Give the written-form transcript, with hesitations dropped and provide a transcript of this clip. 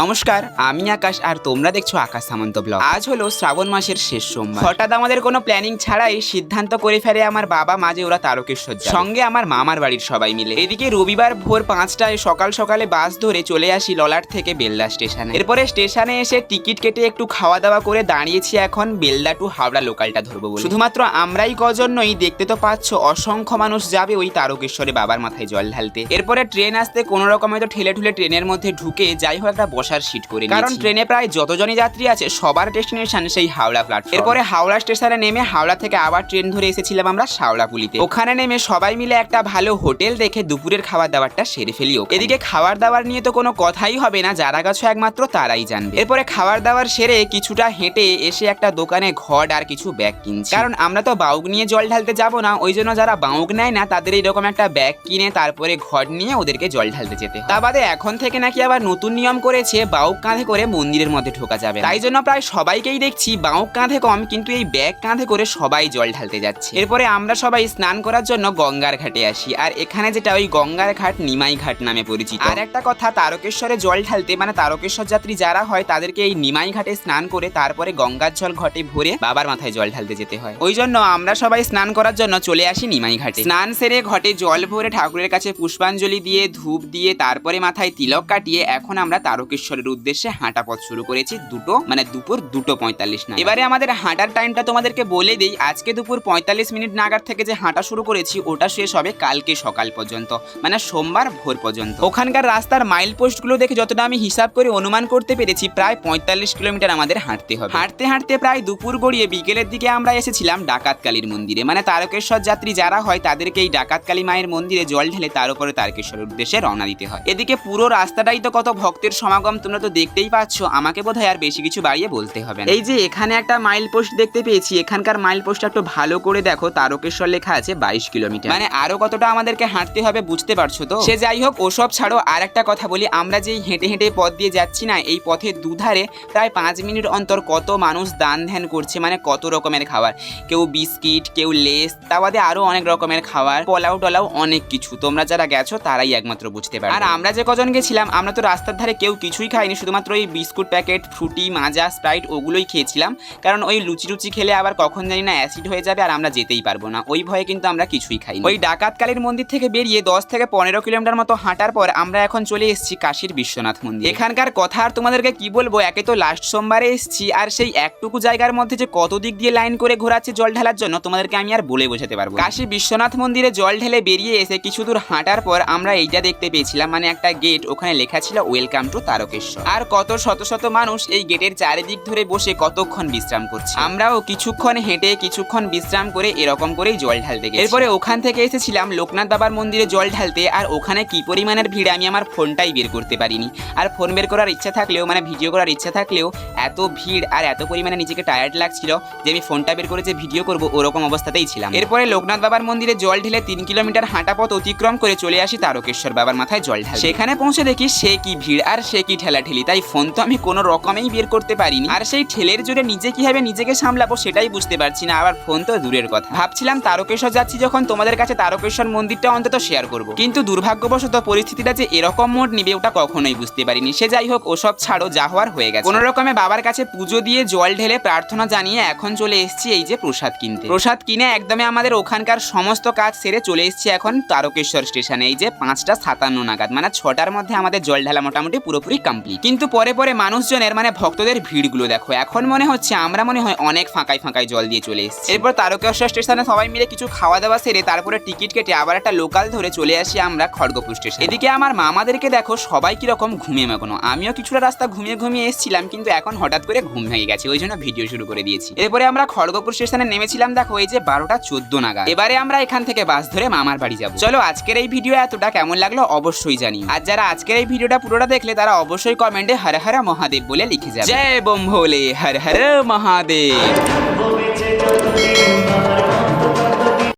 নমস্কার, আমি আকাশ আর তোমরা দেখছো আকাশ সামন্ত ব্লগ। আজ হলো শ্রাবণ মাসের শেষ সোমবার। হঠাৎ আমাদের কোনো প্ল্যানিং ছাড়াই সিদ্ধান্ত করে ফেলে আমার বাবা মা যে ওরা তারকেশ্বর যাবে, সঙ্গে আমার মামার বাড়ির সবাই মিলে। এদিকে রবিবার ভোর 5টায় সকাল সকালে বাস ধরে চলে আসি ললাট থেকে বেলদা স্টেশনে। এরপরে স্টেশনে এসে টিকিট কেটে একটু খাওয়া দাওয়া করে দাঁড়িয়েছি এখন বেলদা টু হাওড়া লোকালটা ধরবো বলে। শুধুমাত্র আমরাই কজন নই, দেখতে তো পাচ্ছ অসংখ্য মানুষ যাবে ওই তারকেশ্বরে বাবার মাথায় জল ঢালতে। এরপরে ট্রেন আসতে কোনো রকমে তো ঠেলে ঠুলে ট্রেনের মধ্যে ঢুকে যাই হোক একটা বসার সিট করে, কারণ ট্রেনে প্রায় যতজনই যাত্রী আছে সবার ডেস্টিনেশন সেই হাওড়া প্ল্যাটফর্ম। এরপরে হাওড়া স্টেশনে নেমে হাওড়া থেকে আবার ট্রেন ধরে এসেছিলাম আমরা শাওড়াফুলিতে। ওখানে নেমে সবাই মিলে একটা ভালো হোটেল দেখে দুপুরের খাবার দাবারটা সেরে ফেলি। এদিকে খাবার দাবার নিয়ে তো কোনো কথাই হবে না, যারা গেছো একমাত্র তারাই জানবে। এরপরে খাবার দাবার সেরে কিছুটা হেঁটে এসে একটা দোকানে ঘট আর কিছু ব্যাগ কিনছি, কারণ আমরা তো বাউক নিয়ে জল ঢালতে যাবো না, ওই জন্য যারা বাউক নেয় না তাদের এইরকম একটা ব্যাগ কিনে তারপরে ঘট নিয়ে ওদেরকে জল ঢালতে যেতে। তা বাদে এখন থেকে নাকি আবার নতুন নিয়ম করেছে বাউক কাঁধে করে মন্দিরের মধ্যে ঢোকা যাবে, তাই জন্য প্রায় সবাইকেই দেখছি বাউক কাঁধে কম কিন্তু এই ব্যাগ কাঁধে করে সবাই জল ঢালতে যাচ্ছে। এরপরে আমরা সবাই স্নান করার জন্য গঙ্গার ঘাটে আসি, আর এখানে যেটা ওই গঙ্গার ঘাট নিমাই ঘাট নামে পরিচিত। আর একটা কথা, তারকেশ্বরে জল ঢালতে মানে তারকেশ্বর যাত্রী যারা হয় তাদেরকে এই নিমাই ঘাটে স্নান করে তারপরে গঙ্গার জল ঘটে ভরে বাবার মাথায় জল ঢালতে যেতে হয়। ওই জন্য আমরা সবাই স্নান করার জন্য চলে আসি নিমাই ঘাটে। স্নান সেরে ঘটে জল ভরে ঠাকুরের কাছে পুষ্পাঞ্জলি দিয়ে ধূপ দিয়ে তারপরে মাথায় তিলক কাটিয়ে এখন আমরা তারকেশ্বরের উদ্দেশ্যে হাঁটা পথ শুরু করেছি দুপুর 2:45 না। এবারে আমাদের হাঁটার টাইমটা তোমাদেরকে বলে দিই, আজকে দুপুর 45 মিনিট নাগাদ থেকে যে হাঁটা শুরু করেছি ওটা শেষ হবে কালকে সকাল পর্যন্ত, মানে সোমবার ভোর পর্যন্ত। ওখানকার রাস্তার মাইল পোস্টগুলো দেখে যতটা আমি হিসাব করে অনুমান করতে পেরেছি প্রায় 45 কিলোমিটার আমাদের হাঁটতে হবে। হাঁটতে হাঁটতে প্রায় দুপুর গড়িয়ে বিকেলের দিকে আমরা এসেছিলাম ডাকাতকালীর মন্দিরে, মানে তারকেশ্বর যাত্রী যারা হয় তাদেরকে এই ডাকাতকালী মায়ের মন্দিরে জল ঢেলে তার উপরে তারকেশ্বরের উদ্দেশ্যে রওনা দিতে হয়। এদিকে পুরো রাস্তাটাই তো কত ভক্তের সমাগম, তোমরা তো দেখতেই পাচ্ছ, আমাকে বোধহয় আর বেশি কিছু বাড়িয়ে বলতে হবে না। এই যে এখানে একটা মাইল পোস্ট দেখতে পেয়েছি, এখানকার মাইল পোস্টটা একটু ভালো করে দেখো, তারকেশ্বর লেখা আছে 22 কিলোমিটার, মানে আরো কতটা আমাদেরকে হাঁটতে হবে বুঝতে পারছো তো। সে যাই হোক, ওসব ছাড়ো, আর একটা কথা বলি, আমরা যেই হেঁটে হেঁটে পথ দিয়ে যাচ্ছি না, এই পথের দুধারে প্রায় 5 মিনিট অন্তর কত মানুষ দান ধ্যান করছে, মানে কত রকমের খাবার, কেউ বিস্কিট, কেউ লেস, তা বাদে আরো অনেক রকমের খাবার, পোলাও টোলাও অনেক কিছু। তোমরা যারা গেছো তারাই একমাত্র বুঝতে পারবে। আর আমরা যে কজন গেছিলাম আমরা তো রাস্তার ধারে কেউ কিছুই খাইনি, শুধুমাত্র ওই বিস্কুট প্যাকেট, ফ্রুটি, মাজা, স্প্রাইট ওগুলোই খেয়েছিলাম, কারণ ওই লুচি খেলে আবার কখন জানি না অ্যাসিড হয়ে যাবে আর আমরা যেতেই পারবো না, ওই ভয়ে কিন্তু আমরা কিছুই খাইনি। ওই ডাকাতকালীর মন্দির থেকে বেরিয়ে 10 থেকে 15 কিলোমিটার মতো হাঁটার পর আমরা এখন চলে এসেছি কাশীর বিশ্বনাথ মন্দির। এখানকার কথা আর তোমাদেরকে কি বলবো, একে তো লাস্ট সোমবারে এসেছি, আর সেই একটুকু জায়গার মধ্যে যে কত দিক দিয়ে লাইন করে ঘোরাচ্ছে জল ঢালার জন্য তোমাদেরকে আমি আর বলে বোঝাতে পারবো। কাশী বিশ্বনাথ মন্দিরে জল ঢেলে বেরিয়ে এসে কিছু দূর হাঁটার পর আমরা এইটা দেখতে পেয়েছিলাম, মানে একটা গেট, ওখানে লেখা ছিল ওয়েলকাম টু তারকেশ্বর। আর কত শত শত মানুষ এই গেটের চারিদিক ধরে বসে কতক্ষণ বিশ্রাম করছে। আমরাও কিছুক্ষণ হেঁটে কিছুক্ষণ বিশ্রাম করে এরকম করেই জল ঢালতে গেছি। এরপরে ওখান থেকে এসেছিলাম লোকনাথ বাবার মন্দিরে জল ঢালতে, আর ওখানে কি পরিমাণের ভিড় আমি আমার ফোনটাই বের করতে পারিনি, আর ফোন বের করার ইচ্ছা থাকলেও মানে ভিডিও করার ইচ্ছা থাকলেও এত ভিড় আর এত পরিমাণে নিজেকে টায়ার্ড লাগছিল যে আমি ফোনটা বের করে যে ভিডিও করবো ওরকম অবস্থাতেই ছিলাম। এরপরে লোকনাথ বাবার মন্দিরে জল ঢেলে 3 কিলোমিটার হাঁটা পথ অতিক্রম করে চলে আসি তারকেশ্বর বাবার মাথায় জল ঢাল। সেখানে পৌঁছে দেখি সে কি ভিড় আর সে কি ঠেলাঠেলি, তাই ফোন তো আমি কোনো রকমেই বের করতে পারিনি, আর সেই ঠেলের জোরে নিজে কিভাবে নিজেকে সামলাবো সেটাই বুঝতে পারছি না, আবার ফোন তো দূরের কথা। ভাবছিলাম তারকেশ্বর যাচ্ছি যখন তোমাদের কাছে তারকেশ্বর মন্দিরটা অন্তত শেয়ার করব, কিন্তু দুর্ভাগ্যবশত পরিস্থিতিটা যে এরকম মোড় নিবে ওটা কখনোই বুঝতে পারিনি। সে যাই হোক, ওসব ছাড়ো, যা হওয়ার হয়ে গেছে। কোনো রকমে বাবার কাছে পুজো দিয়ে জল ঢেলে প্রার্থনা জানিয়ে এখন চলে এসেছি এই যে প্রসাদ কিনতে। প্রসাদ কিনে একদমই আমাদের ওখানকার সমস্ত কাজ সেরে চলে এসেছি এখন তারকেশ্বর স্টেশনে এই যে 5:57 নাগাদ, মানে 6টার মধ্যে আমাদের জল ঢালা মোটামুটি পুরোপুরি কমপ্লিট। কিন্তু পরে পরে মানুষজনের মানে ভক্তদের ভিড়গুলো দেখো, এখন মনে হচ্ছে আমরা মনে হয় অনেক ফাঁকায় ফাঁকায় জল দিয়ে চলে এসেছি। এরপর তারকেশ্বর স্টেশনে সবাই মিলে কিছু খাওয়া দাওয়া সেরে তারপরে টিকিট কেটে আবার একটা লোকাল ধরে চলে আসি আমরা খড়গপুর স্টেশন। এদিকে আমার মামাদেরকে দেখো সবাই কিরকম ঘুমিয়ে মাগনো, আমিও কিছুটা রাস্তা ঘুমিয়ে এসেছিলাম, কিন্তু এখন হঠাৎ করে ঘুম ভেঙে গেছে, ওই জন্য ভিডিও শুরু করে দিয়েছি। এরপরে আমরা খড়গপুর স্টেশনে নেমেছিলাম দেখো এই যে 12:14 নাগাদ। এবারে আমরা এখান থেকে বাস ধরে মামার বাড়ি যাবো। চলো, আজকের এই ভিডিও এতটা কেমন লাগলো অবশ্যই জানি, আর যারা আজকের এই ভিডিওটা পুরোটা দেখলে তারা অবশ্যই কমেন্টে হর হর মহাদেব বলে লিখে যাবে। জয় বোম ভোলে, হর হর মহাদেব।